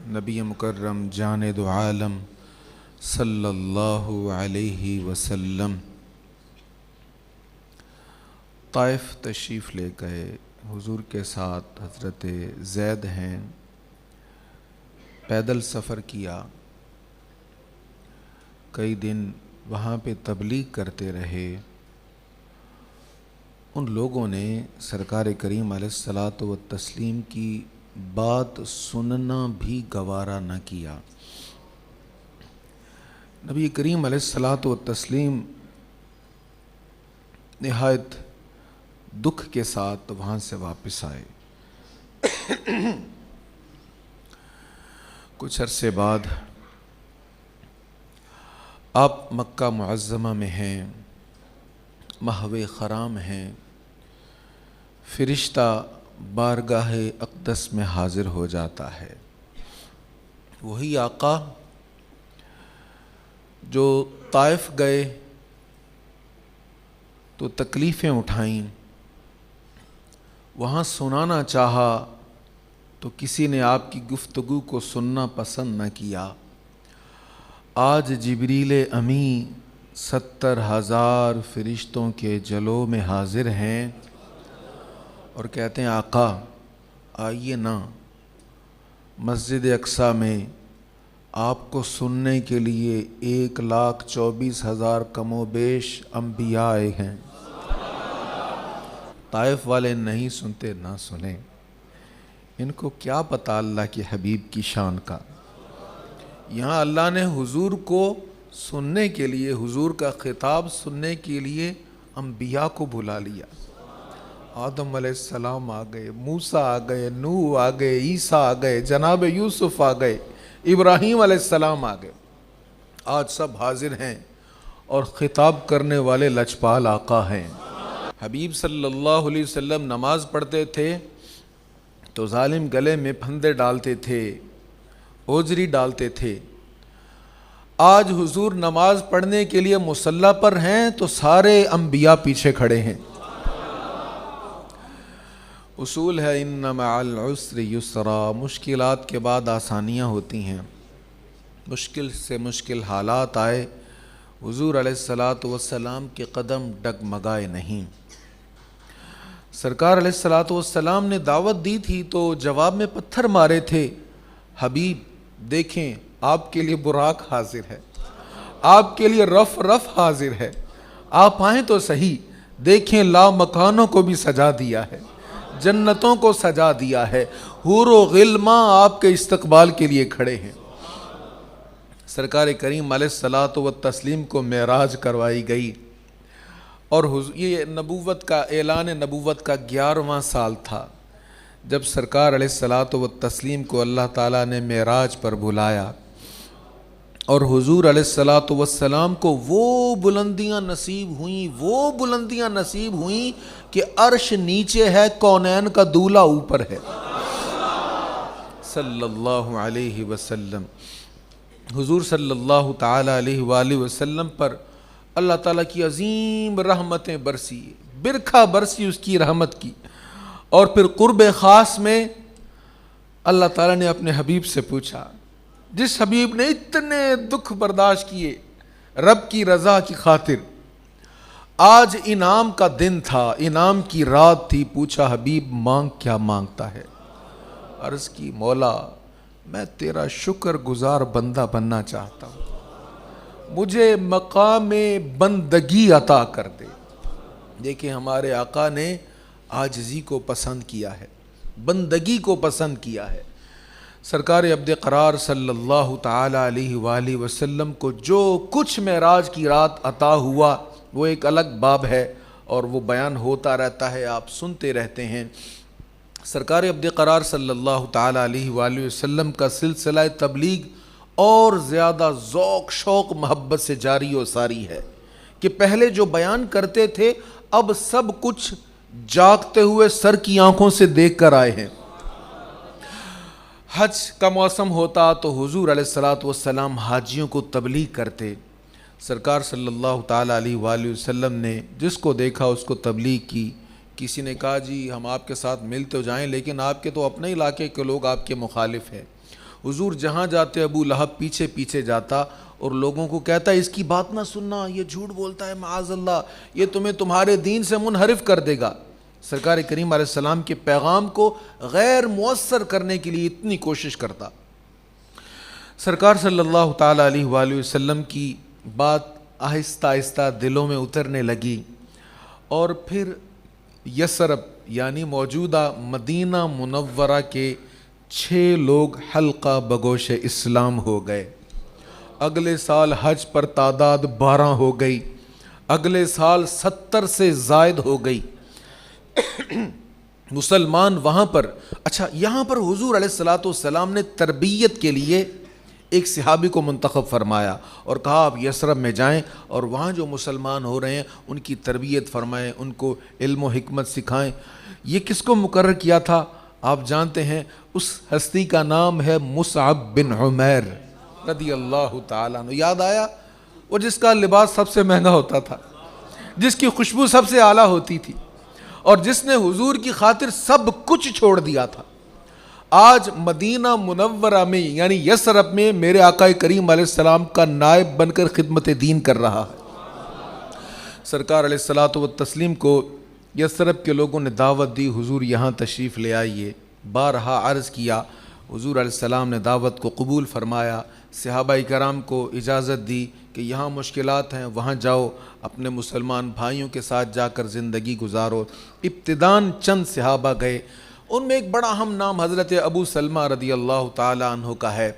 نبی مکرم جان دو عالم صلی اللہ علیہ وسلم طائف تشریف لے گئے۔ حضور کے ساتھ حضرت زید ہیں، پیدل سفر کیا، کئی دن وہاں پہ تبلیغ کرتے رہے۔ ان لوگوں نے سرکار کریم علیہ الصلاۃ والتسلیم کی بات سننا بھی گوارا نہ کیا۔ نبی کریم علیہ الصلاۃ والتسلیم نہایت دکھ کے ساتھ وہاں سے واپس آئے۔ کچھ عرصے بعد آپ مکہ معظمہ میں ہیں، محو خرام ہیں، فرشتہ بارگاہ اقدس میں حاضر ہو جاتا ہے۔ وہی آقا جو طائف گئے تو تکلیفیں اٹھائیں، وہاں سنانا چاہا تو کسی نے آپ کی گفتگو کو سننا پسند نہ کیا۔ آج جبریل امی 70,000 فرشتوں کے جلوہ میں حاضر ہیں اور کہتے ہیں آقا آئیے نا، مسجد اقصیٰ میں آپ کو سننے کے لیے 1,24,000 کم و بیش انبیاء آئے ہیں۔ طائف والے نہیں سنتے، نہ سنیں، ان کو کیا پتہ اللہ کے حبیب کی شان کا۔ یہاں اللہ نے حضور کو سننے کے لیے، حضور کا خطاب سننے کے لیے انبیاء کو بلا لیا۔ آدم علیہ السلام آ گئے، موسیٰ آ گئے، نوح آ گئے، عیسیٰ آ گئے، جناب یوسف آ گئے، ابراہیم علیہ السلام آ گئے۔ آج سب حاضر ہیں اور خطاب کرنے والے لجپال آقا ہیں۔ حبیب صلی اللہ علیہ وسلم نماز پڑھتے تھے تو ظالم گلے میں پھندے ڈالتے تھے، اوجری ڈالتے تھے۔ آج حضور نماز پڑھنے کے لیے مصلی پر ہیں تو سارے انبیاء پیچھے کھڑے ہیں۔ اصول ہے ان مع العسر یسرا، مشکلات کے بعد آسانیاں ہوتی ہیں۔ مشکل سے مشکل حالات آئے، حضور علیہ الصلاۃ والسلام کے قدم ڈگمگائے نہیں۔ سرکار علیہ الصلاۃ والسلام نے دعوت دی تھی تو جواب میں پتھر مارے تھے۔ حبیب دیکھیں آپ کے لیے براق حاضر ہے، آپ کے لیے رف حاضر ہے، آپ آئیں تو صحیح، دیکھیں لا مکانوں کو بھی سجا دیا ہے، جنتوں کو سجا دیا ہے، حور و غلماں آپ کے استقبال کے لیے کھڑے ہیں۔ سرکار کریم علیہ الصلاۃ والتسلیم کو معراج کروائی گئی اور یہ نبوت کا اعلان نبوت کا 11واں سال تھا جب سرکار علیہ الصلاۃ والتسلیم کو اللہ تعالیٰ نے معراج پر بلایا اور حضور علیہ الصلاۃ والسلام کو وہ بلندیاں نصیب ہوئیں کہ عرش نیچے ہے، کونین کا دولہ اوپر ہے صلی اللہ علیہ وسلم۔ حضور صلی اللہ تعالیٰ علیہ وآلہ وسلم پر اللہ تعالیٰ کی عظیم رحمتیں برسی، برکھا برسی اس کی رحمت کی۔ اور پھر قرب خاص میں اللہ تعالیٰ نے اپنے حبیب سے پوچھا، جس حبیب نے اتنے دکھ برداشت کیے رب کی رضا کی خاطر، آج انعام کا دن تھا، انعام کی رات تھی، پوچھا حبیب مانگ کیا مانگتا ہے؟ عرض کی مولا میں تیرا شکر گزار بندہ بننا چاہتا ہوں، مجھے مقام بندگی عطا کر دے۔ دیکھیں ہمارے آقا نے عاجزی کو پسند کیا ہے، بندگی کو پسند کیا ہے۔ سرکار عبد قرار صلی اللہ تعالیٰ علیہ وآلہ وسلم کو جو کچھ معراج کی رات عطا ہوا وہ ایک الگ باب ہے اور وہ بیان ہوتا رہتا ہے، آپ سنتے رہتے ہیں۔ سرکار عبد قرار صلی اللہ تعالیٰ علیہ وآلہ وسلم کا سلسلہ تبلیغ اور زیادہ ذوق شوق محبت سے جاری و ساری ہے کہ پہلے جو بیان کرتے تھے اب سب کچھ جاگتے ہوئے سر کی آنکھوں سے دیکھ کر آئے ہیں۔ حج کا موسم ہوتا تو حضور علیہ الصلاۃ والسلام حاجیوں کو تبلیغ کرتے۔ سرکار صلی اللہ تعالیٰ علیہ وآلہ وسلم نے جس کو دیکھا اس کو تبلیغ کی۔ کسی نے کہا جی ہم آپ کے ساتھ مل تو جائیں لیکن آپ کے تو اپنے علاقے کے لوگ آپ کے مخالف ہیں۔ حضور جہاں جاتے ابو لہب پیچھے پیچھے جاتا اور لوگوں کو کہتا ہے اس کی بات نہ سننا، یہ جھوٹ بولتا ہے، معاذ اللہ، یہ تمہیں تمہارے دین سے منحرف کر دے گا۔ سرکار کریم علیہ السلام کے پیغام کو غیر مؤثر کرنے کے لیے اتنی کوشش کرتا۔ سرکار صلی اللہ تعالیٰ علیہ وآلہ وسلم کی بات آہستہ آہستہ دلوں میں اترنے لگی، اور پھر یثرب یعنی موجودہ مدینہ منورہ کے 6 لوگ حلقہ بگوش اسلام ہو گئے۔ اگلے سال حج پر تعداد 12 ہو گئی، اگلے سال 70 سے زائد ہو گئی مسلمان وہاں پر۔ اچھا، یہاں پر حضور علیہ الصلوۃ والسلام نے تربیت کے لیے ایک صحابی کو منتخب فرمایا اور کہا آپ یثرب میں جائیں اور وہاں جو مسلمان ہو رہے ہیں ان کی تربیت فرمائیں، ان کو علم و حکمت سکھائیں۔ یہ کس کو مقرر کیا تھا؟ آپ جانتے ہیں، اس ہستی کا نام ہے مصعب بن عمیر رضی اللہ تعالیٰ عنہ۔ یاد آیا؟ وہ جس کا لباس سب سے مہنگا ہوتا تھا، جس کی خوشبو سب سے اعلیٰ ہوتی تھی، اور جس نے حضور کی خاطر سب کچھ چھوڑ دیا تھا۔ آج مدینہ منورہ میں یعنی یثرب میں میرے آقا کریم علیہ السلام کا نائب بن کر خدمت دین کر رہا ہے۔ سرکار علیہ الصلوۃ والتسلیم کو یثرب کے لوگوں نے دعوت دی، حضور یہاں تشریف لے آئیے۔ بارہا عرض کیا، حضور علیہ السلام نے دعوت کو قبول فرمایا، صحابہ کرام کو اجازت دی کہ یہاں مشکلات ہیں، وہاں جاؤ، اپنے مسلمان بھائیوں کے ساتھ جا کر زندگی گزارو۔ ابتداً چند صحابہ گئے، ان میں ایک بڑا اہم نام حضرت ابو سلمہ رضی اللہ تعالیٰ عنہ کا ہے۔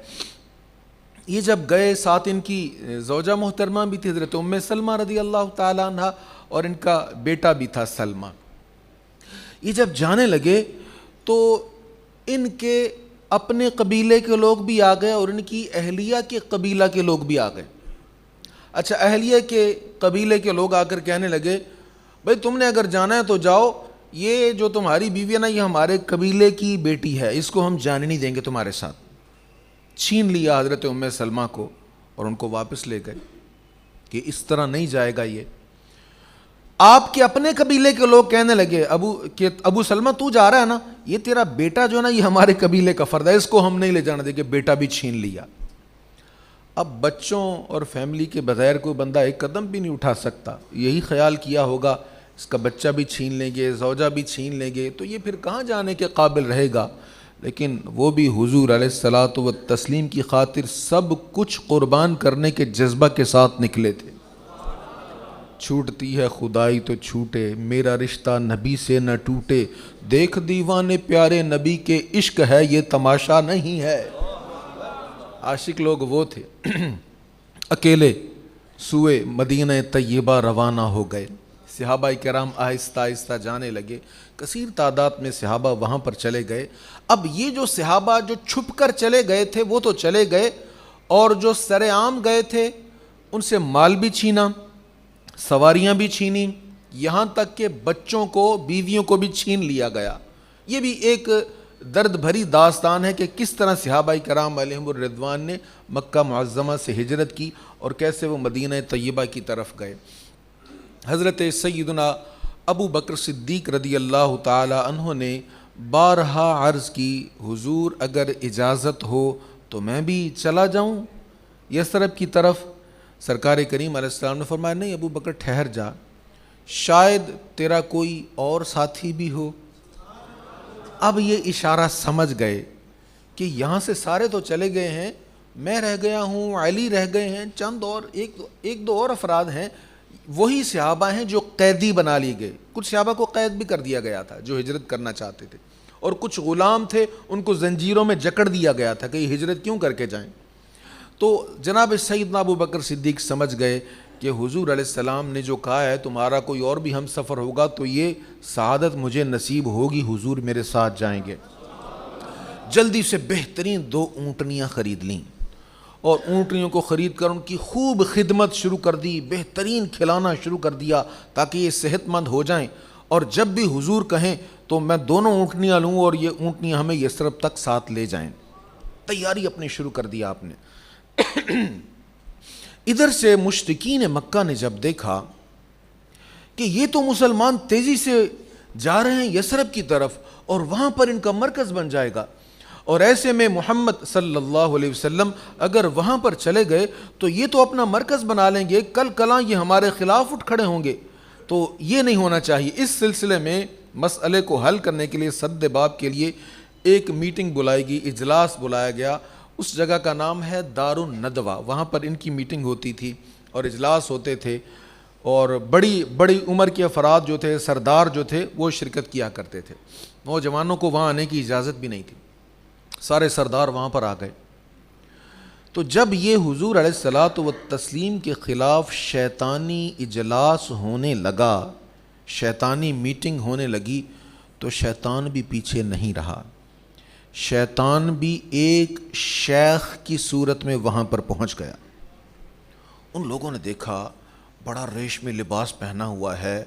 یہ جب گئے، ساتھ ان کی زوجہ محترمہ بھی تھی حضرت ام سلمہ رضی اللہ تعالیٰ عنہ، اور ان کا بیٹا بھی تھا سلمہ۔ یہ جب جانے لگے تو ان کے اپنے قبیلے کے لوگ بھی آ گئے اور ان کی اہلیہ کے قبیلہ کے لوگ بھی آ گئے۔ اچھا، اہلیہ کے قبیلے کے لوگ آ کر کہنے لگے بھئی تم نے اگر جانا ہے تو جاؤ، یہ جو تمہاری بیوی ہے نا، یہ ہمارے قبیلے کی بیٹی ہے، اس کو ہم جانے نہیں دیں گے تمہارے ساتھ۔ چھین لیا حضرت ام سلمہ کو اور ان کو واپس لے گئے کہ اس طرح نہیں جائے گا یہ۔ آپ کے اپنے قبیلے کے لوگ کہنے لگے ابو سلمہ تو جا رہا ہے نا، یہ تیرا بیٹا جو ہے نا، یہ ہمارے قبیلے کا فرد ہے، اس کو ہم نہیں لے جانا دیں گے۔ بیٹا بھی چھین لیا۔ اب بچوں اور فیملی کے بغیر کوئی بندہ ایک قدم بھی نہیں اٹھا سکتا۔ یہی خیال کیا ہوگا اس کا بچہ بھی چھین لیں گے، زوجہ بھی چھین لیں گے، تو یہ پھر کہاں جانے کے قابل رہے گا۔ لیکن وہ بھی حضور علیہ الصلوۃ والتسلیم کی خاطر سب کچھ قربان کرنے کے جذبہ کے ساتھ نکلے تھے۔ چھوٹتی ہے خدائی تو چھوٹے، میرا رشتہ نبی سے نہ ٹوٹے، دیکھ دیوانے پیارے نبی کے عشق ہے یہ تماشا نہیں ہے۔ عاشق لوگ وہ تھے۔ اکیلے سوئے مدینہ طیبہ روانہ ہو گئے۔ صحابہ کرام آہستہ آہستہ جانے لگے، کثیر تعداد میں صحابہ وہاں پر چلے گئے۔ اب یہ جو صحابہ جو چھپ کر چلے گئے تھے وہ تو چلے گئے، اور جو سر عام گئے تھے ان سے مال بھی چھینا، سواریاں بھی چھینی، یہاں تک کہ بچوں کو، بیویوں کو بھی چھین لیا گیا۔ یہ بھی ایک درد بھری داستان ہے کہ کس طرح صحابہ کرام علیہم الرضوان نے مکہ معظمہ سے ہجرت کی اور کیسے وہ مدینہ طیبہ کی طرف گئے۔ حضرت سیدنا ابو بکر صدیق رضی اللہ تعالی عنہ نے بارہا عرض کی، حضور اگر اجازت ہو تو میں بھی چلا جاؤں یثرب کی طرف۔ سرکار کریم علیہ السلام نے فرمایا نہیں ابو بکر ٹھہر جا، شاید تیرا کوئی اور ساتھی بھی ہو۔ اب یہ اشارہ سمجھ گئے کہ یہاں سے سارے تو چلے گئے ہیں، میں رہ گیا ہوں، علی رہ گئے ہیں، چند اور ایک دو اور افراد ہیں، وہی صحابہ ہیں جو قیدی بنا لیے گئے۔ کچھ صحابہ کو قید بھی کر دیا گیا تھا جو ہجرت کرنا چاہتے تھے، اور کچھ غلام تھے ان کو زنجیروں میں جکڑ دیا گیا تھا کہ یہ ہجرت کیوں کر کے جائیں۔ تو جناب سیدنا ابو بکر صدیق سمجھ گئے کہ حضور علیہ السلام نے جو کہا ہے تمہارا کوئی اور بھی ہم سفر ہوگا تو یہ سعادت مجھے نصیب ہوگی، حضور میرے ساتھ جائیں گے۔ جلدی سے بہترین 2 اونٹنیاں خرید لیں، اور اونٹنیوں کو خرید کر ان کی خوب خدمت شروع کر دی، بہترین کھلانا شروع کر دیا تاکہ یہ صحت مند ہو جائیں، اور جب بھی حضور کہیں تو میں دونوں اونٹنیاں لوں اور یہ اونٹنیاں ہمیں یثرب تک ساتھ لے جائیں۔ تیاری اپنی شروع کر دیا آپ نے۔ ادھر سے مشرکین مکہ نے جب دیکھا کہ یہ تو مسلمان تیزی سے جا رہے ہیں یثرب کی طرف اور وہاں پر ان کا مرکز بن جائے گا، اور ایسے میں محمد صلی اللہ علیہ وسلم اگر وہاں پر چلے گئے تو یہ تو اپنا مرکز بنا لیں گے، کل کلاں یہ ہمارے خلاف اٹھ کھڑے ہوں گے، تو یہ نہیں ہونا چاہیے۔ اس سلسلے میں مسئلے کو حل کرنے کے لیے سد باب کے لیے ایک میٹنگ بلائی گئی، اجلاس بلایا گیا۔ اس جگہ کا نام ہے دار الندوہ، وہاں پر ان کی میٹنگ ہوتی تھی اور اجلاس ہوتے تھے، اور بڑی بڑی عمر کے افراد جو تھے، سردار جو تھے، وہ شرکت کیا کرتے تھے۔ نوجوانوں کو وہاں آنے کی اجازت بھی نہیں تھی، سارے سردار وہاں پر آ گئے۔ تو جب یہ حضور علیہ الصلاۃ والتسلیم کے خلاف شیطانی اجلاس ہونے لگا، شیطانی میٹنگ ہونے لگی، تو شیطان بھی پیچھے نہیں رہا، شیطان بھی ایک شیخ کی صورت میں وہاں پر پہنچ گیا۔ ان لوگوں نے دیکھا بڑا ریشمی لباس پہنا ہوا ہے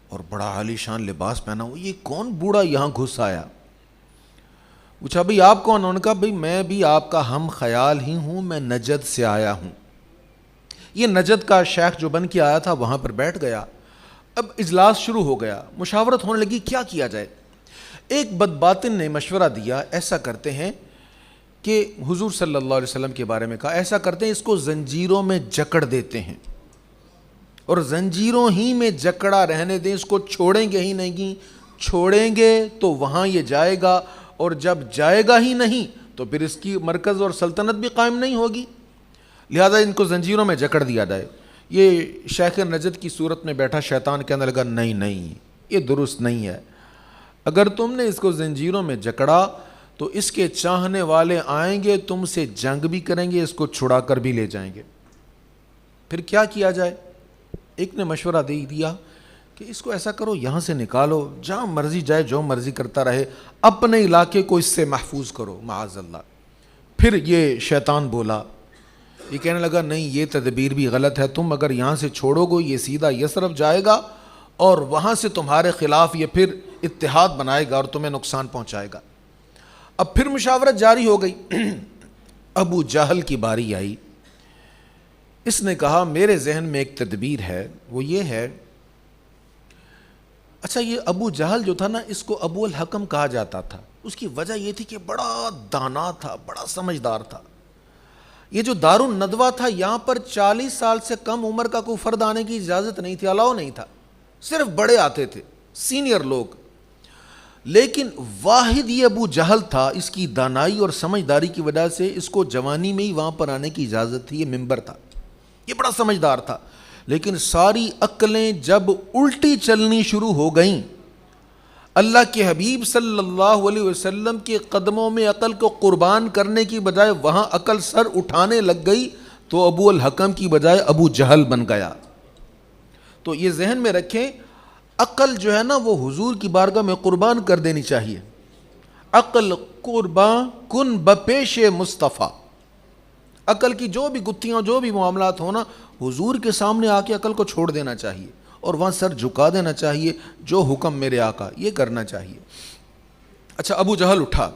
اور بڑا عالی شان لباس پہنا ہوا، یہ کون بوڑھا یہاں گھس آیا؟ پوچھا بھئی آپ کون؟ انہوں نے کہا بھئی میں بھی آپ کا ہم خیال ہی ہوں، میں نجد سے آیا ہوں۔ یہ نجد کا شیخ جو بن کے آیا تھا وہاں پر بیٹھ گیا۔ اب اجلاس شروع ہو گیا، مشاورت ہونے لگی کیا کیا جائے۔ ایک بدباطن نے مشورہ دیا، ایسا کرتے ہیں کہ حضور صلی اللہ علیہ وسلم کے بارے میں کہا، ایسا کرتے ہیں اس کو زنجیروں میں جکڑ دیتے ہیں اور زنجیروں ہی میں جکڑا رہنے دیں، اس کو چھوڑیں گے ہی نہیں، چھوڑیں گے تو وہاں یہ جائے گا، اور جب جائے گا ہی نہیں تو پھر اس کی مرکز اور سلطنت بھی قائم نہیں ہوگی، لہذا ان کو زنجیروں میں جکڑ دیا جائے۔ یہ شیخ نجد کی صورت میں بیٹھا شیطان کہنے لگا نہیں، یہ درست نہیں ہے، اگر تم نے اس کو زنجیروں میں جکڑا تو اس کے چاہنے والے آئیں گے، تم سے جنگ بھی کریں گے، اس کو چھڑا کر بھی لے جائیں گے، پھر کیا کیا جائے؟ ایک نے مشورہ دے دیا کہ اس کو ایسا کرو، یہاں سے نکالو، جہاں مرضی جائے، جو مرضی کرتا رہے، اپنے علاقے کو اس سے محفوظ کرو، معاذ اللہ۔ پھر یہ شیطان بولا، یہ کہنے لگا نہیں، یہ تدبیر بھی غلط ہے، تم اگر یہاں سے چھوڑو گے یہ سیدھا یثرب جائے گا اور وہاں سے تمہارے خلاف یہ پھر اتحاد بنائے گا اور تمہیں نقصان پہنچائے گا۔ اب پھر مشاورت جاری ہو گئی۔ ابو جہل کی باری آئی، اس نے کہا میرے ذہن میں ایک تدبیر ہے، وہ یہ ہے، اچھا یہ ابو جہل جو تھا نا، اس کو ابو الحکم کہا جاتا تھا، اس کی وجہ یہ تھی کہ بڑا دانا تھا، بڑا سمجھدار تھا۔ یہ جو دار الندوہ تھا، یہاں پر 40 سال سے کم عمر کا کوئی فرد آنے کی اجازت نہیں تھی، الاؤ نہیں تھا، صرف بڑے آتے تھے، سینئر لوگ۔ لیکن واحد یہ ابو جہل تھا، اس کی دانائی اور سمجھداری کی وجہ سے اس کو جوانی میں ہی وہاں پر آنے کی اجازت تھی، یہ ممبر تھا، یہ بڑا سمجھدار تھا۔ لیکن ساری عقلیں جب الٹی چلنی شروع ہو گئیں، اللہ کے حبیب صلی اللہ علیہ وسلم کے قدموں میں عقل کو قربان کرنے کی بجائے وہاں عقل سر اٹھانے لگ گئی، تو ابو الحکم کی بجائے ابو جہل بن گیا۔ تو یہ ذہن میں رکھیں، عقل جو ہے نا وہ حضور کی بارگاہ میں قربان کر دینی چاہیے۔ عقل قربان کن بپیش مصطفیٰ، عقل کی جو بھی گتھیاں، جو بھی معاملات ہونا، حضور کے سامنے آ کے عقل کو چھوڑ دینا چاہیے اور وہاں سر جھکا دینا چاہیے، جو حکم میرے آقا، یہ کرنا چاہیے۔ اچھا ابو جہل اٹھا،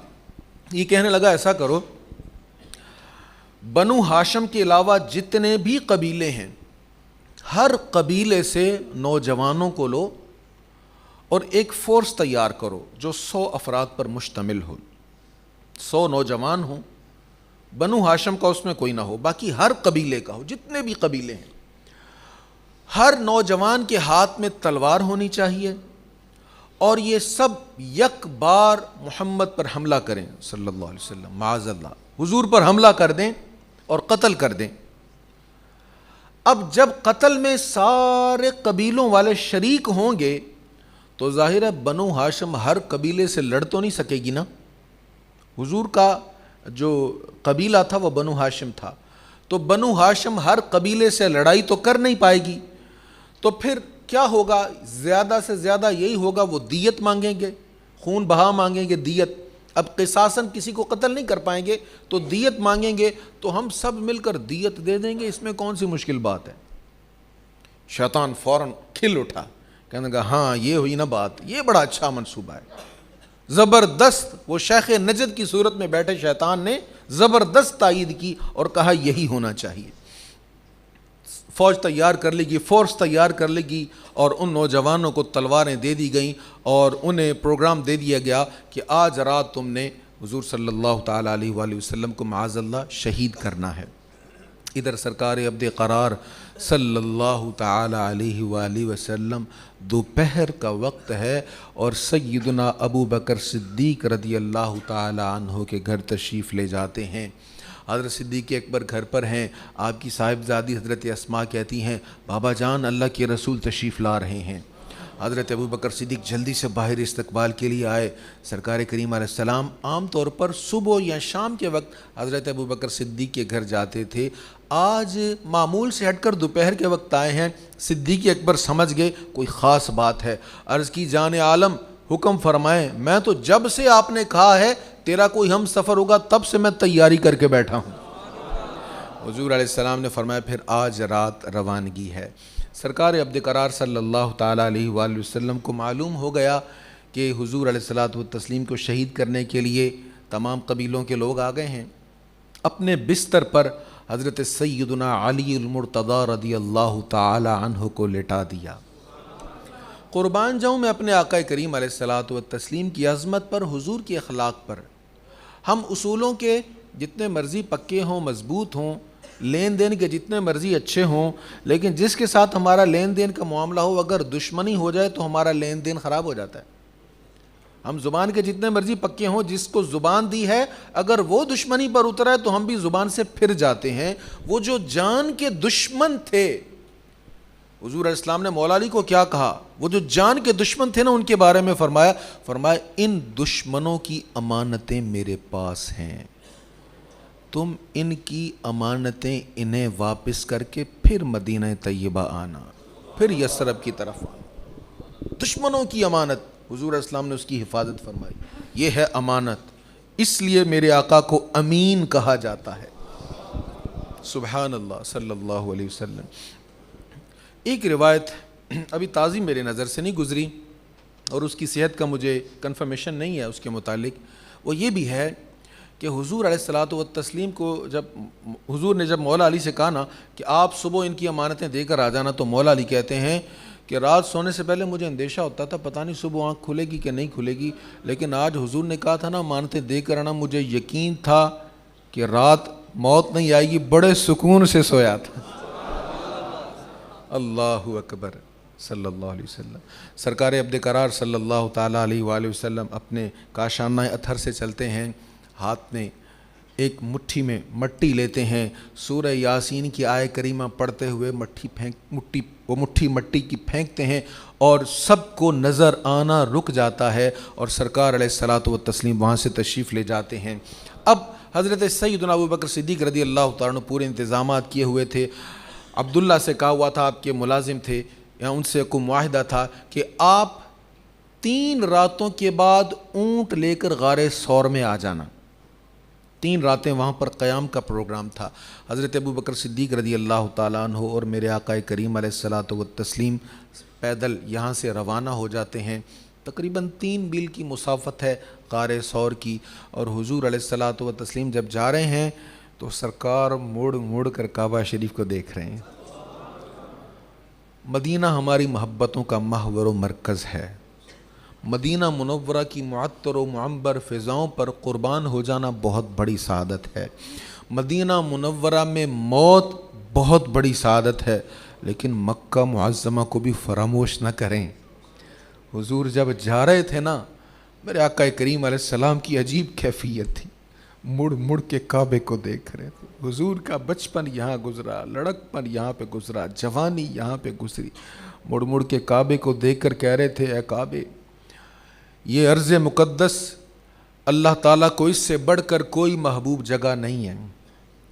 یہ کہنے لگا ایسا کرو، بنو ہاشم کے علاوہ جتنے بھی قبیلے ہیں، ہر قبیلے سے نوجوانوں کو لو اور ایک فورس تیار کرو جو 100 افراد پر مشتمل ہو، 100 نوجوان ہوں، بنو ہاشم کا اس میں کوئی نہ ہو، باقی ہر قبیلے کا ہو، جتنے بھی قبیلے ہیں۔ ہر نوجوان کے ہاتھ میں تلوار ہونی چاہیے اور یہ سب یک بار محمد پر حملہ کریں صلی اللہ علیہ وسلم، معاذ اللہ، حضور پر حملہ کر دیں اور قتل کر دیں۔ اب جب قتل میں سارے قبیلوں والے شریک ہوں گے تو ظاہر ہے بنو ہاشم ہر قبیلے سے لڑ تو نہیں سکے گی نا، حضور کا جو قبیلہ تھا وہ بنو ہاشم تھا، تو بنو ہاشم ہر قبیلے سے لڑائی تو کر نہیں پائے گی، تو پھر کیا ہوگا؟ زیادہ سے زیادہ یہی ہوگا، وہ دیت مانگیں گے، خون بہا مانگیں گے، دیت۔ اب قصاصاً کسی کو قتل نہیں کر پائیں گے تو دیت مانگیں گے، تو ہم سب مل کر دیت دے دیں گے، اس میں کون سی مشکل بات ہے؟ شیطان فوراً کھل اٹھا، کہنے لگا ہاں یہ ہوئی نا بات، یہ بڑا اچھا منصوبہ ہے، زبردست۔ وہ شیخ نجد کی صورت میں بیٹھے شیطان نے زبردست تائید کی اور کہا یہی ہونا چاہیے۔ فوج تیار کر لی گئی، فورس تیار کر لی گئی، اور ان نوجوانوں کو تلواریں دے دی گئیں اور انہیں پروگرام دے دیا گیا کہ آج رات تم نے حضور صلی اللہ تعالیٰ علیہ وآلہ وسلم کو معاذ اللہ شہید کرنا ہے۔ ادھر سرکار عبد قرار صلی اللہ تعالیٰ علیہ وآلہ وسلم دوپہر کا وقت ہے اور سیدنا ابو بکر صدیق رضی اللہ تعالیٰ عنہ کے گھر تشریف لے جاتے ہیں۔ حضرت صدیق اکبر گھر پر ہیں، آپ کی صاحبزادی حضرت اسماء کہتی ہیں بابا جان اللہ کے رسول تشریف لا رہے ہیں۔ حضرت ابو بکر صدیق جلدی سے باہر استقبال کے لیے آئے۔ سرکار کریم علیہ السلام عام طور پر صبح یا شام کے وقت حضرت ابو بکر صدیق کے گھر جاتے تھے، آج معمول سے ہٹ کر دوپہر کے وقت آئے ہیں۔ صدیق اکبر سمجھ گئے کوئی خاص بات ہے، عرض کی جان عالم حکم فرمائیں، میں تو جب سے آپ نے کہا ہے تیرا کوئی ہم سفر ہوگا تب سے میں تیاری کر کے بیٹھا ہوں۔ حضور علیہ السلام نے فرمایا پھر آج رات روانگی ہے۔ سرکار عبد قرار صلی اللہ تعالیٰ علیہ وآلہ وسلم کو معلوم ہو گیا کہ حضور علیہ الصلاۃ والتسلیم کو شہید کرنے کے لیے تمام قبیلوں کے لوگ آ گئے ہیں۔ اپنے بستر پر حضرت سیدنا علی المرتضیٰ رضی اللہ تعالی عنہ کو لٹا دیا۔ قربان جاؤں میں اپنے آقا کریم علیہ الصلاۃ والتسلیم کی عظمت پر، حضور کے اخلاق پر۔ ہم اصولوں کے جتنے مرضی پکے ہوں، مضبوط ہوں، لین دین کے جتنے مرضی اچھے ہوں، لیکن جس کے ساتھ ہمارا لین دین کا معاملہ ہو اگر دشمنی ہو جائے تو ہمارا لین دین خراب ہو جاتا ہے۔ ہم زبان کے جتنے مرضی پکے ہوں، جس کو زبان دی ہے اگر وہ دشمنی پر اترا ہے تو ہم بھی زبان سے پھر جاتے ہیں۔ وہ جو جان کے دشمن تھے، حضور علیہ السلام نے مولا علی کو کیا کہا؟ وہ جو جان کے دشمن تھے نا ان کے بارے میں فرمایا ان دشمنوں کی امانتیں میرے پاس ہیں، تم ان کی امانتیں انہیں واپس کر کے پھر مدینہ طیبہ آنا، پھر یثرب کی طرف آنا۔ دشمنوں کی امانت، حضور علیہ السلام نے اس کی حفاظت فرمائی، یہ ہے امانت، اس لیے میرے آقا کو امین کہا جاتا ہے۔ سبحان اللہ صلی اللہ علیہ وسلم۔ ایک روایت ابھی تازی میرے نظر سے نہیں گزری اور اس کی صحت کا مجھے کنفرمیشن نہیں ہے اس کے متعلق، وہ یہ بھی ہے کہ حضور علیہ الصلاۃ والتسلیم کو جب حضور نے جب مولا علی سے کہا نا کہ آپ صبح ان کی امانتیں دے کر آ جانا، تو مولا علی کہتے ہیں کہ رات سونے سے پہلے مجھے اندیشہ ہوتا تھا پتہ نہیں صبح آنکھ کھلے گی کہ نہیں کھلے گی، لیکن آج حضور نے کہا تھا نا امانتیں دے کر آنا، مجھے یقین تھا کہ رات موت نہیں آئے گی، بڑے سکون سے سویا تھا۔ اللہ اکبر صلی اللہ علیہ وسلم۔ سرکار عبد قرار صلی اللہ تعالیٰ علیہ وآلہ وسلم اپنے کاشانہ اطہر سے چلتے ہیں، ہاتھ میں ایک مٹھی میں مٹی لیتے ہیں، سورہ یاسین کی آیہ کریمہ پڑھتے ہوئے مٹھی مٹی کی پھینکتے ہیں اور سب کو نظر آنا رک جاتا ہے اور سرکار علیہ الصلاۃ والتسلیم وہاں سے تشریف لے جاتے ہیں۔ اب حضرت سیدنا ابو بکر صدیق رضی اللہ تعالیٰ عنہ پورے انتظامات کیے ہوئے تھے۔ عبداللہ سے کہا ہوا تھا، آپ کے ملازم تھے یا ان سے کوئی معاہدہ تھا کہ آپ 3 راتوں کے بعد اونٹ لے کر غار ثور میں آ جانا۔ 3 راتیں وہاں پر قیام کا پروگرام تھا۔ حضرت ابو بکر صدیق رضی اللہ تعالیٰ عنہ اور میرے آقا کریم علیہ الصلاۃ والتسلیم پیدل یہاں سے روانہ ہو جاتے ہیں۔ تقریباً 3 میل کی مسافت ہے غار ثور کی، اور حضور علیہ الصلاۃ والتسلیم جب جا رہے ہیں تو سرکار مڑ مڑ کر کعبہ شریف کو دیکھ رہے ہیں۔ مدینہ ہماری محبتوں کا محور و مرکز ہے۔ مدینہ منورہ کی معطر و معمبر فضاؤں پر قربان ہو جانا بہت بڑی سعادت ہے۔ مدینہ منورہ میں موت بہت بڑی سعادت ہے، لیکن مکہ معظمہ کو بھی فراموش نہ کریں۔ حضور جب جا رہے تھے نا، میرے آقا کریم علیہ السلام کی عجیب کیفیت تھی، مڑ مڑ کے کعبے کو دیکھ رہے تھے۔ حضور کا بچپن یہاں گزرا، لڑکپن یہاں پہ گزرا، جوانی یہاں پہ گزری، مڑ مڑ کے کعبے کو دیکھ کر کہہ رہے تھے اے کعبے، یہ ارض مقدس اللہ تعالیٰ کو اس سے بڑھ کر کوئی محبوب جگہ نہیں ہے۔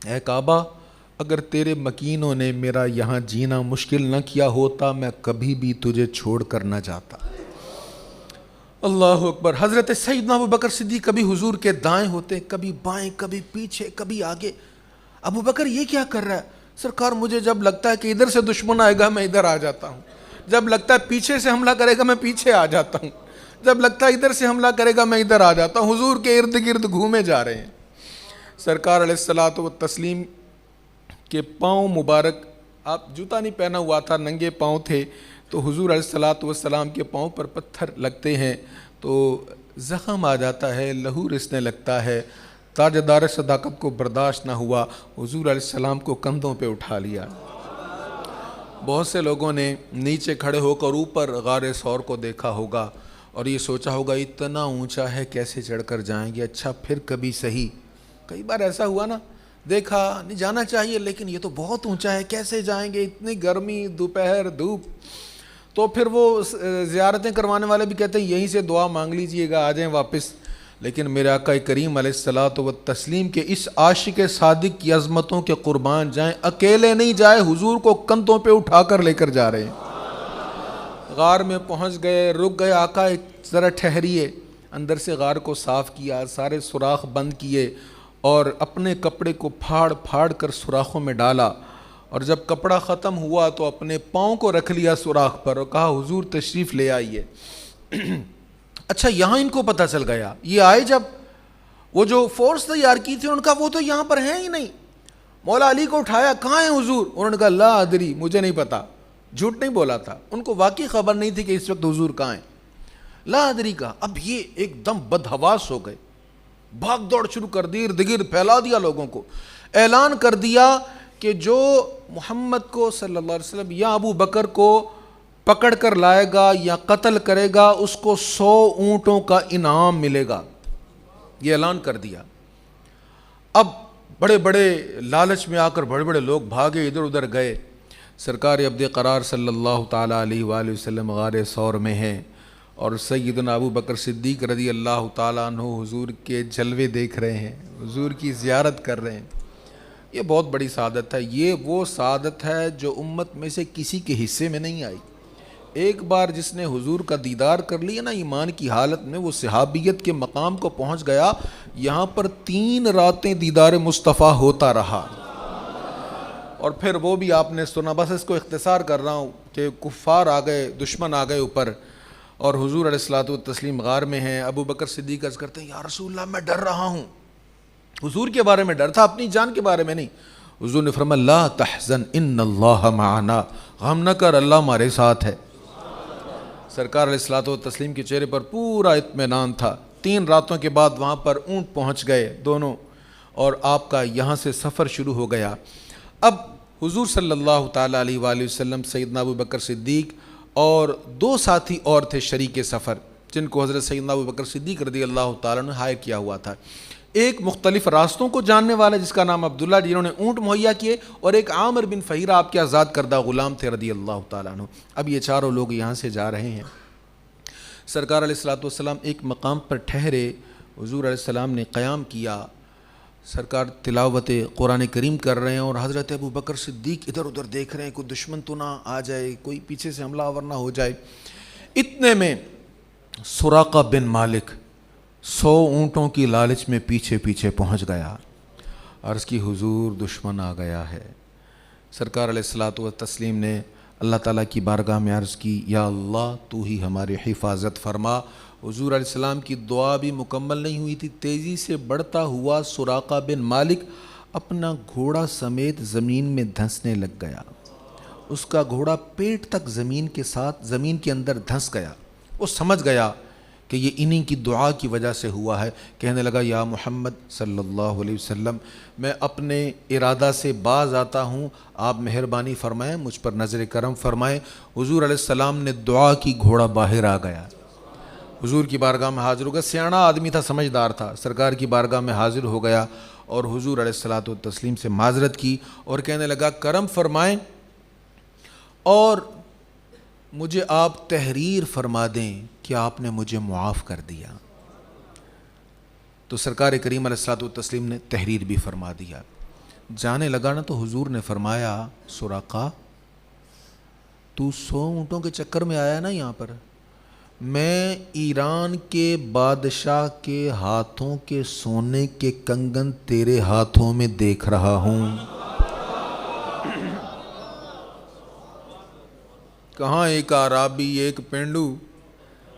اے کعبہ، اگر تیرے مکینوں نے میرا یہاں جینا مشکل نہ کیا ہوتا میں کبھی بھی تجھے چھوڑ کر نہ جاتا۔ اللہ اکبر۔ حضرت سیدنا ابو بکر صدیق کبھی حضور کے دائیں ہوتے، کبھی بائیں، کبھی پیچھے، کبھی آگے۔ ابو بکر یہ کیا کر رہا ہے؟ سرکار مجھے جب لگتا ہے کہ ادھر سے دشمن آئے گا میں ادھر آ جاتا ہوں، جب لگتا ہے پیچھے سے حملہ کرے گا میں پیچھے آ جاتا ہوں، جب لگتا ہے ادھر سے حملہ کرے گا میں ادھر آ جاتا ہوں۔ حضور کے ارد گرد گھومے جا رہے ہیں۔ سرکار علیہ الصلاۃ والتسلیم کے پاؤں مبارک، آپ جوتا نہیں پہنا ہوا تھا، ننگے پاؤں تھے، تو حضور علیہ الصلاۃ والسلام کے پاؤں پر پتھر لگتے ہیں تو زخم آ جاتا ہے، لہو رسنے لگتا ہے، تاجدار صداقت کو برداشت نہ ہوا، حضور علیہ السلام کو کندھوں پہ اٹھا لیا۔ بہت سے لوگوں نے نیچے کھڑے ہو کر اوپر غار ثور کو دیکھا ہوگا اور یہ سوچا ہوگا اتنا اونچا ہے کیسے چڑھ کر جائیں گے، اچھا پھر کبھی صحیح۔ کئی بار ایسا ہوا نا، دیکھا نہیں جانا چاہیے لیکن یہ تو بہت اونچا ہے، کیسے جائیں گے، اتنی گرمی، دوپہر، دھوپ۔ تو پھر وہ زیارتیں کروانے والے بھی کہتے ہیں یہیں سے دعا مانگ لیجئے گا، آ جائیں واپس۔ لیکن میرے آقا کریم علیہ الصلوۃ والتسلیم کے اس عاشق صادق کی عظمتوں کے قربان جائیں، اکیلے نہیں جائے، حضور کو کندھوں پہ اٹھا کر لے کر جا رہے ہیں۔ غار میں پہنچ گئے، رک گئے، آقا ایک ذرا ٹھہریے، اندر سے غار کو صاف کیا، سارے سوراخ بند کیے اور اپنے کپڑے کو پھاڑ پھاڑ کر سوراخوں میں ڈالا، اور جب کپڑا ختم ہوا تو اپنے پاؤں کو رکھ لیا سوراخ پر اور کہا حضور تشریف لے آئیے۔ اچھا یہاں ان کو پتہ چل گیا، یہ آئے جب وہ جو فورس تیار کی تھی ان کا وہ تو یہاں پر ہیں ہی نہیں۔ مولا علی کو اٹھایا، کہاں ہیں حضور؟ انہوں نے کہا لا ادری، مجھے نہیں پتا۔ جھوٹ نہیں بولا تھا، ان کو واقعی خبر نہیں تھی کہ اس وقت حضور کہاں ہیں۔ لا ادری کا، اب یہ ایک دم بدحواس ہو گئے، بھاگ دوڑ شروع کر دی، ارد گرد پھیلا دیا لوگوں کو، اعلان کر دیا کہ جو محمد کو صلی اللہ علیہ وسلم یا ابو بکر کو پکڑ کر لائے گا یا قتل کرے گا اس کو 100 اونٹوں کا انعام ملے گا، یہ اعلان کر دیا۔ اب بڑے بڑے لالچ میں آ کر بڑے بڑے لوگ بھاگے، ادھر ادھر گئے۔ سرکار عبد قرار صلی اللہ تعالیٰ علیہ وآلہ وسلم غار ثور میں ہیں اور سیدنا ابو بکر صدیق رضی اللہ تعالیٰ عنہ حضور کے جلوے دیکھ رہے ہیں، حضور کی زیارت کر رہے ہیں۔ یہ بہت بڑی سعادت ہے، یہ وہ سعادت ہے جو امت میں سے کسی کے حصے میں نہیں آئی۔ ایک بار جس نے حضور کا دیدار کر لیا نا ایمان کی حالت میں، وہ صحابیت کے مقام کو پہنچ گیا۔ یہاں پر 3 راتیں دیدار مصطفیٰ ہوتا رہا، اور پھر وہ بھی آپ نے سنا۔ بس اس کو اختصار کر رہا ہوں کہ کفار آ گئے، دشمن آ گئے اوپر، اور حضور علیہ الصلوۃ والتسلیم غار میں ہیں۔ ابو بکر صدیق عرض کرتے ہیں یا رسول اللہ میں ڈر رہا ہوں۔ حضور کے بارے میں ڈر تھا، اپنی جان کے بارے میں نہیں۔ حضور نے فرمایا لا تحزن ان اللہ معنا، غم نہ کر، اللہ ہمارے ساتھ ہے۔ سرکار علیہ الصلوۃ والتسلیم کے چہرے پر پورا اطمینان تھا۔ 3 راتوں کے بعد وہاں پر اونٹ پہنچ گئے دونوں، اور آپ کا یہاں سے سفر شروع ہو گیا۔ اب حضور صلی اللہ تعالیٰ علیہ وآلہ وسلم، سیدنا ابو بکر صدیق اور 2 ساتھی اور تھے شریک سفر، جن کو حضرت سیدنا ابو بکر صدیق رضی اللہ تعالیٰ نے ہائر کیا ہوا تھا۔ ایک مختلف راستوں کو جاننے والا جس کا نام عبداللہ، جنہوں نے اونٹ مہیا کیے، اور ایک عامر بن فہیرہ آپ کے آزاد کردہ غلام تھے رضی اللہ تعالیٰ عنہ۔ اب یہ چاروں لوگ یہاں سے جا رہے ہیں۔ سرکار علیہ الصلوۃ والسلام ایک مقام پر ٹھہرے، حضور علیہ السلام نے قیام کیا، سرکار تلاوت قرآن کریم کر رہے ہیں، اور حضرت ابو بکر صدیق ادھر ادھر دیکھ رہے ہیں کوئی دشمن تو نہ آ جائے، کوئی پیچھے سے حملہ آور نہ ہو جائے۔ اتنے میں سراقہ بن مالک 100 اونٹوں کی لالچ میں پیچھے پیچھے پہنچ گیا، عرض کی حضور دشمن آ گیا ہے۔ سرکار علیہ الصلوۃ والتسلیم نے اللہ تعالیٰ کی بارگاہ میں عرض کی یا اللہ تو ہی ہماری حفاظت فرما۔ حضور علیہ السلام کی دعا بھی مکمل نہیں ہوئی تھی، تیزی سے بڑھتا ہوا سراقہ بن مالک اپنا گھوڑا سمیت زمین میں دھنسنے لگ گیا۔ اس کا گھوڑا پیٹ تک زمین کے ساتھ زمین کے اندر دھنس گیا۔ وہ سمجھ گیا کہ یہ انہی کی دعا کی وجہ سے ہوا ہے۔ کہنے لگا یا محمد صلی اللہ علیہ وسلم، میں اپنے ارادہ سے باز آتا ہوں، آپ مہربانی فرمائیں، مجھ پر نظر کرم فرمائیں۔ حضور علیہ السلام نے دعا کی، گھوڑا باہر آ گیا، حضور کی بارگاہ میں حاضر ہو گیا۔ سیاںا آدمی تھا، سمجھدار تھا، سرکار کی بارگاہ میں حاضر ہو گیا اور حضور علیہ الصلوۃ والتسلیم سے معذرت کی اور کہنے لگا کرم فرمائیں اور مجھے آپ تحریر فرما دیں کہ آپ نے مجھے معاف کر دیا۔ تو سرکار کریم علیہ الصلوۃ والتسلیم نے تحریر بھی فرما دیا۔ جانے لگا نا تو حضور نے فرمایا سراقہ تو 100 اونٹوں کے چکر میں آیا نا یہاں پر، میں ایران کے بادشاہ کے ہاتھوں کے سونے کے کنگن تیرے ہاتھوں میں دیکھ رہا ہوں۔ کہاں ایک عرابی، ایک پینڈو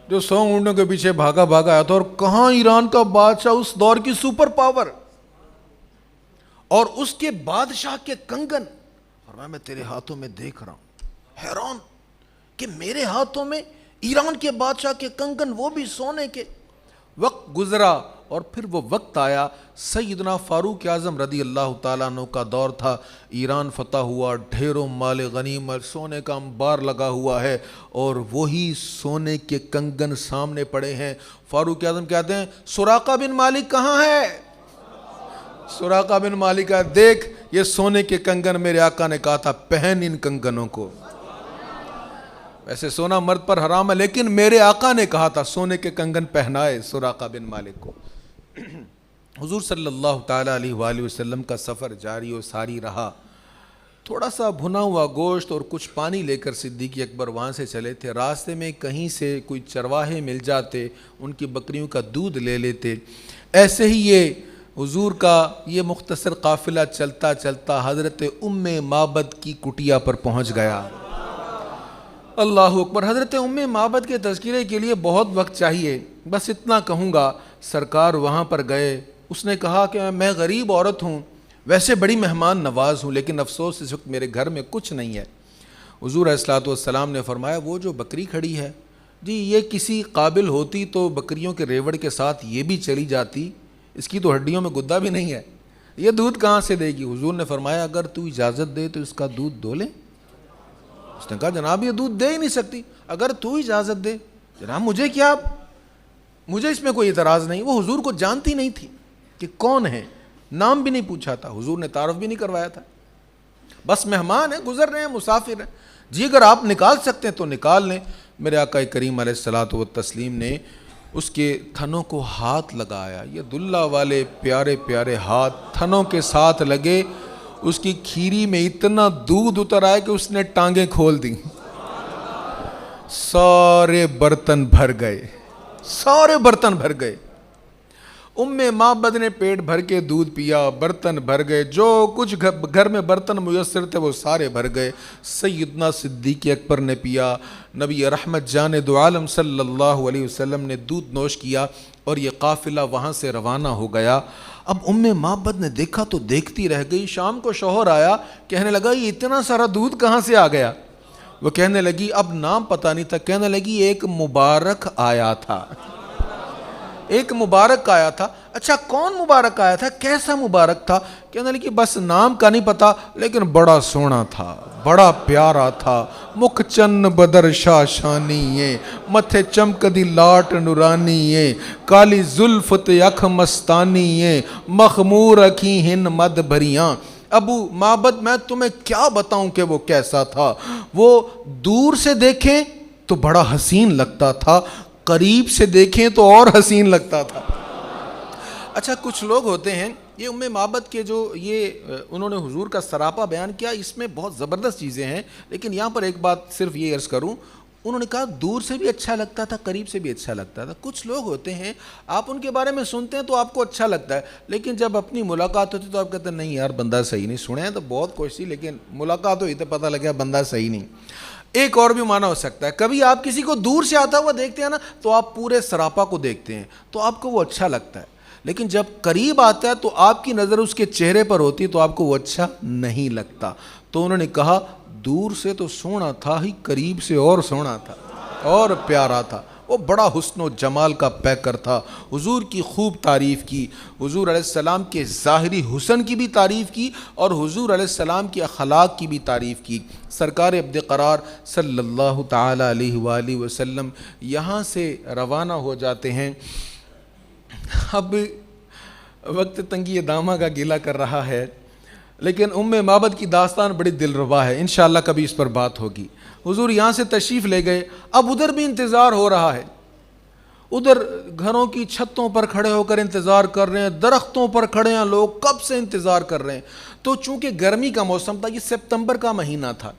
جو 100 اونٹوں کے پیچھے بھاگا آیا تھا، اور کہاں ایران کا بادشاہ، اس دور کی سپر پاور، اور اس کے بادشاہ کے کنگن، اور میں تیرے ہاتھوں میں دیکھ رہا ہوں۔ حیران کہ میرے ہاتھوں میں ایران کے بادشاہ کے کنگن، وہ بھی سونے کے۔ وقت گزرا اور پھر وہ وقت آیا، سیدنا فاروق اعظم رضی اللہ تعالیٰ عنہ کا دور تھا، ایران فتح ہوا، ڈھیروں مال غنیمت، سونے کا انبار لگا ہوا ہے، اور وہی سونے کے کنگن سامنے پڑے ہیں۔ فاروق اعظم کہتے ہیں سراقہ بن مالک کہاں ہے؟ سراقہ بن مالک کا دیکھ یہ سونے کے کنگن، میرے آقا نے کہا تھا پہن ان کنگنوں کو۔ ویسے سونا مرد پر حرام ہے، لیکن میرے آقا نے کہا تھا سونے کے کنگن پہنائے سراقہ بن مالک کو۔ حضور صلی اللہ تعالیٰ علیہ وآلہ وسلم کا سفر جاری و ساری رہا۔ تھوڑا سا بھنا ہوا گوشت اور کچھ پانی لے کر صدیق اکبر وہاں سے چلے تھے۔ راستے میں کہیں سے کوئی چرواہے مل جاتے، ان کی بکریوں کا دودھ لے لیتے۔ ایسے ہی یہ حضور کا یہ مختصر قافلہ چلتا چلتا حضرت ام معبد کی کٹیا پر پہنچ گیا۔ اللہ اکبر۔ حضرت ام معبد کے تذکرے کے لیے بہت وقت چاہیے، بس اتنا کہوں گا، سرکار وہاں پر گئے۔ اس نے کہا کہ میں غریب عورت ہوں، ویسے بڑی مہمان نواز ہوں، لیکن افسوس اس وقت میرے گھر میں کچھ نہیں ہے۔ حضور علیہ الصلوۃ والسلام نے فرمایا وہ جو بکری کھڑی ہے، جی یہ کسی قابل ہوتی تو بکریوں کے ریوڑ کے ساتھ یہ بھی چلی جاتی، اس کی تو ہڈیوں میں گدا بھی نہیں ہے، یہ دودھ کہاں سے دے گی؟ حضور نے فرمایا اگر تو اجازت دے تو اس کا دودھ دو لیں۔ اس نے کہا جناب یہ دودھ دے ہی نہیں سکتی، اگر تو اجازت دے۔ جناب مجھے کیا، مجھے اس میں کوئی اعتراض نہیں۔ وہ حضور کو جانتی نہیں تھی کہ کون ہے، نام بھی نہیں پوچھا تھا، حضور نے تعارف بھی نہیں کروایا تھا، بس مہمان ہیں، گزر رہے ہیں، مسافر ہیں، جی اگر آپ نکال سکتے ہیں تو نکال لیں۔ میرے آقا کریم علیہ الصلوۃ والتسلیم نے اس کے تھنوں کو ہاتھ لگایا، یہ دلہ والے پیارے پیارے ہاتھ تھنوں کے ساتھ لگے، اس کی کھیری میں اتنا دودھ اتر آیا کہ اس نے ٹانگیں کھول دیں، سارے برتن بھر گئے، سارے برتن بھر گئے۔ ام معبد نے پیٹ بھر کے دودھ پیا، برتن بھر گئے، جو کچھ گھر میں برتن میسر تھے وہ سارے بھر گئے۔ سیدنا صدیق اکبر نے پیا، نبی رحمت جان دو عالم صلی اللہ علیہ وسلم نے دودھ نوش کیا، اور یہ قافلہ وہاں سے روانہ ہو گیا۔ اب ام معبد نے دیکھا تو دیکھتی رہ گئی۔ شام کو شوہر آیا، کہنے لگا یہ اتنا سارا دودھ کہاں سے آ گیا؟ وہ کہنے لگی، اب نام پتہ نہیں تھا، کہنے لگی ایک مبارک آیا تھا، ایک مبارک آیا تھا۔ اچھا کون مبارک آیا تھا، کیسا مبارک تھا؟ کہنے لگی بس نام کا نہیں پتا، لیکن بڑا سونا تھا، بڑا پیارا تھا، مکھ چن بدر شاشانی، متھے چمک دی لاٹ نورانی، کالی زلفت اکھ مستانی، مخمور اکھی ہن مد بھریاں۔ ابو معبد میں تمہیں کیا بتاؤں کہ وہ کیسا تھا؟ وہ دور سے دیکھیں تو بڑا حسین لگتا تھا، قریب سے دیکھیں تو اور حسین لگتا تھا۔ اچھا کچھ لوگ ہوتے ہیں، یہ ام معبد کے جو یہ انہوں نے حضور کا سراپا بیان کیا، اس میں بہت زبردست چیزیں ہیں، لیکن یہاں پر ایک بات صرف یہ عرض کروں، انہوں نے کہا دور سے بھی اچھا لگتا تھا، قریب سے بھی اچھا لگتا تھا۔ کچھ لوگ ہوتے ہیں آپ ان کے بارے میں سنتے ہیں تو آپ کو اچھا لگتا ہے، لیکن جب اپنی ملاقات ہوتی تو آپ کہتے ہیں نہیں یار بندہ صحیح نہیں، سنے ہیں تو بہت کوشش، لیکن ملاقات ہوئی تو پتہ لگا بندہ صحیح نہیں۔ ایک اور بھی معنی ہو سکتا ہے، کبھی آپ کسی کو دور سے آتا ہوا دیکھتے ہیں نا تو آپ پورے سراپا کو دیکھتے ہیں تو آپ کو وہ اچھا لگتا ہے، لیکن جب قریب آتا ہے تو آپ کی نظر اس کے چہرے پر ہوتی ہے تو آپ کو وہ اچھا نہیں لگتا۔ تو انہوں نے کہا دور سے تو سونا تھا ہی، قریب سے اور سونا تھا اور پیارا تھا، وہ بڑا حسن و جمال کا پیکر تھا۔ حضور کی خوب تعریف کی، حضور علیہ السلام کے ظاہری حسن کی بھی تعریف کی اور حضور علیہ السلام کے اخلاق کی بھی تعریف کی۔ سرکار عبد قرار صلی اللہ تعالی علیہ وآلہ وسلم یہاں سے روانہ ہو جاتے ہیں۔ اب وقت تنگی دامہ کا گیلا کر رہا ہے، لیکن ام معبد کی داستان بڑی دلربا ہے، انشاءاللہ کبھی اس پر بات ہوگی۔ حضور یہاں سے تشریف لے گئے، اب ادھر بھی انتظار ہو رہا ہے، ادھر گھروں کی چھتوں پر کھڑے ہو کر انتظار کر رہے ہیں، درختوں پر کھڑے ہیں لوگ، کب سے انتظار کر رہے ہیں۔ تو چونکہ گرمی کا موسم تھا، یہ سپتمبر کا مہینہ تھا،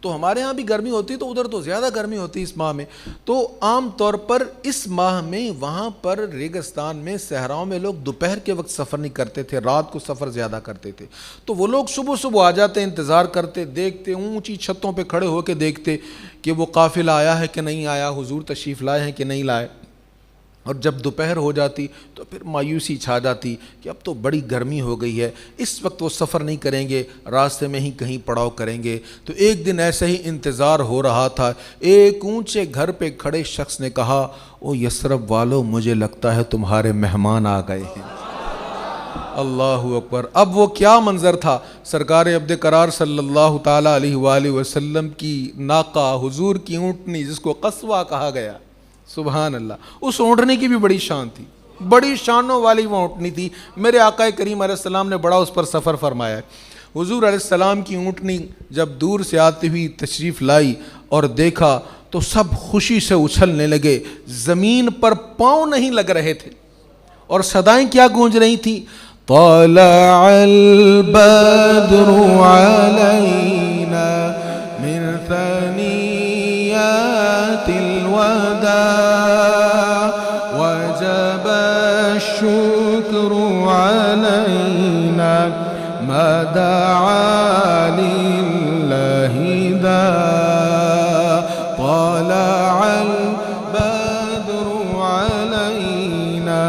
تو ہمارے ہاں بھی گرمی ہوتی تو ادھر تو زیادہ گرمی ہوتی اس ماہ میں، تو عام طور پر اس ماہ میں وہاں پر ریگستان میں صحراؤں میں لوگ دوپہر کے وقت سفر نہیں کرتے تھے، رات کو سفر زیادہ کرتے تھے، تو وہ لوگ صبح صبح آ جاتے، انتظار کرتے، دیکھتے، اونچی چھتوں پہ کھڑے ہو کے دیکھتے کہ وہ قافلہ آیا ہے کہ نہیں آیا، حضور تشریف لائے ہیں کہ نہیں لائے۔ اور جب دوپہر ہو جاتی تو پھر مایوسی چھا جاتی کہ اب تو بڑی گرمی ہو گئی ہے، اس وقت وہ سفر نہیں کریں گے، راستے میں ہی کہیں پڑاؤ کریں گے۔ تو ایک دن ایسے ہی انتظار ہو رہا تھا، ایک اونچے گھر پہ کھڑے شخص نے کہا، او یثرب والو، مجھے لگتا ہے تمہارے مہمان آ گئے ہیں۔ اللہ اکبر۔ اب وہ کیا منظر تھا، سرکار عبد قرار صلی اللہ تعالیٰ علیہ وآلہ وسلم کی ناقہ، حضور کی اونٹنی جس کو قصوہ کہا گیا، سبحان اللہ، اس اونٹنی کی بھی بڑی شان تھی، بڑی شانوں والی وہ اونٹنی تھی۔ میرے آقا کریم علیہ السلام نے بڑا اس پر سفر فرمایا ہے۔ حضور علیہ السلام کی اونٹنی جب دور سے آتی ہوئی تشریف لائی اور دیکھا تو سب خوشی سے اچھلنے لگے، زمین پر پاؤں نہیں لگ رہے تھے، اور صدائیں کیا گونج رہی تھی، طلع البدر علینا من ثنیات الوداع وجب الشکر علینا ما دعا للہ داع طلع البدر علینا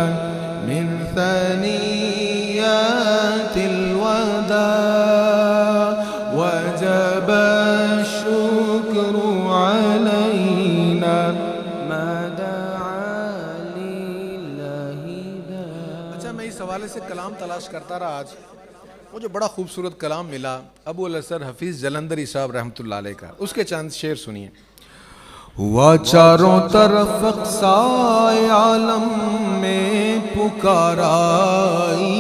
من ثنیات الوداع وجب الشکر علینا ما دعا للہ داع۔ اچھا، میں اس حوالے سے کلام تلاش کرتا رہا، آج مجھے بڑا خوبصورت کلام ملا ابو الاسر حفیظ جلندری صاحب رحمۃ اللہ علیہ کا، اس کے چند شعر سنیے۔ ہوا چاروں طرف اقصائے عالم میں پکار آئی،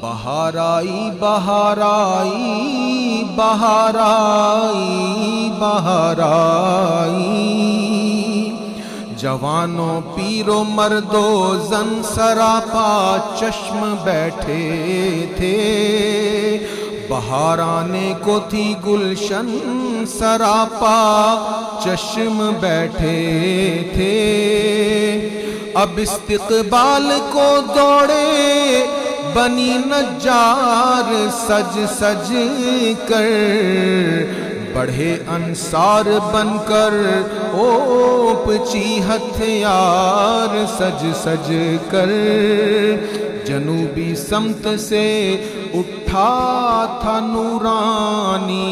بہار آئی بہار آئی بہار آئی بہار آئی، جوانوں پیرو مردو زن سراپا چشم بیٹھے تھے، بہار آنے کو تھی گلشن سراپا چشم بیٹھے تھے، اب استقبال کو دوڑے بنی نجار سج سج کر، بڑھے انصار بن کر اوپ چی ہتھیار سج سج کر، جنوبی سمت سے اٹھا تھا نورانی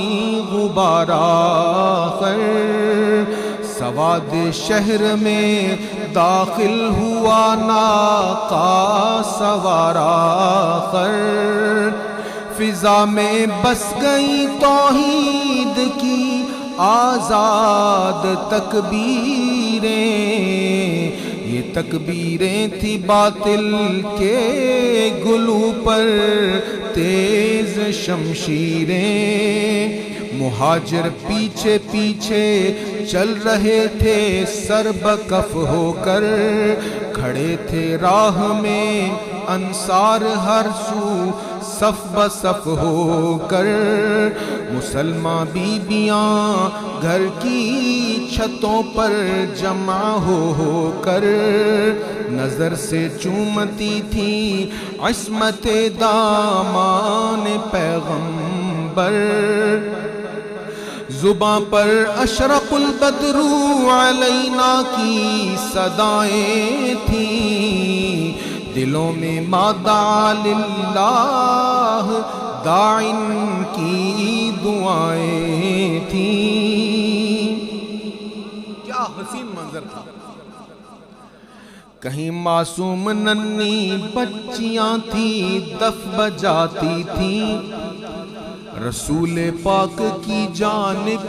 غبار آخر، سواد شہر میں داخل ہوا ناقہ سوار آخر، فضا میں بس گئی توحید کی آزاد تکبیریں، یہ تکبیریں تھی باطل کے گلو پر تیز شمشیریں، مہاجر پیچھے پیچھے چل رہے تھے سر بکف ہو کر، کھڑے تھے راہ میں انصار ہر سو صف بصف ہو کر، مسلمان بیبیاں گھر کی چھتوں پر جمع ہو کر، نظر سے چومتی تھی عصمت دامان پیغمبر، زباں پر اشرق البدر علینا کی صدائیں تھیں، دلوں میں ما دعا للہ داعٍ کی دعائیں تھیں۔ کیا حسین منظر تھا، کہیں معصوم ننھی بچیاں تھیں دف بجاتی تھیں، رسول پاک کی جانب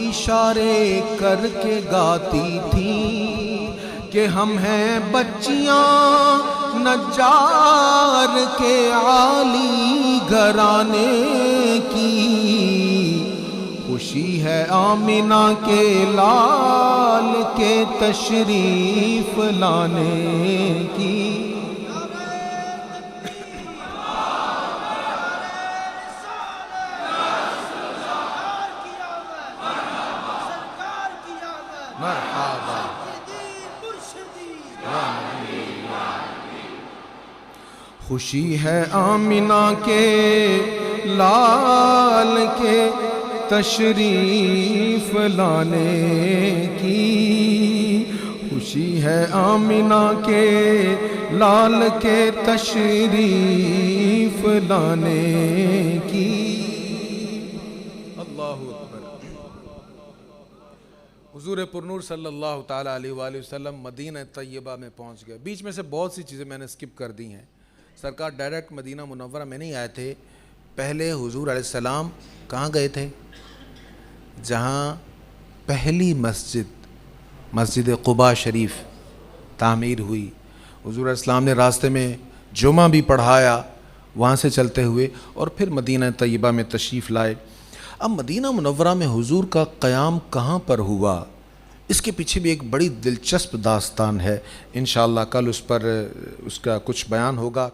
اشارے کر کے گاتی تھیں کہ ہم ہیں بچیاں نجار کے عالی گھرانے کی، خوشی ہے آمنہ کے لال کے تشریف لانے کی۔ خوشی ہے آمنہ کے لال کے تشریف لانے کی، خوشی ہے آمنہ کے لال کے تشریف لانے کی۔ اللہ اکبر۔ حضور پرنور صلی اللہ تعالیٰ علیہ وآلہ وسلم مدینہ طیبہ میں پہنچ گئے۔ بیچ میں سے بہت سی چیزیں میں نے اسکپ کر دی ہیں۔ سرکار ڈائریکٹ مدینہ منورہ میں نہیں آئے تھے، پہلے حضور علیہ السلام کہاں گئے تھے؟ جہاں پہلی مسجد قباء شریف تعمیر ہوئی، حضور علیہ السلام نے راستے میں جمعہ بھی پڑھایا وہاں سے چلتے ہوئے، اور پھر مدینہ طیبہ میں تشریف لائے۔ اب مدینہ منورہ میں حضور کا قیام کہاں پر ہوا، اس کے پیچھے بھی ایک بڑی دلچسپ داستان ہے، انشاءاللہ کل اس کا کچھ بیان ہوگا۔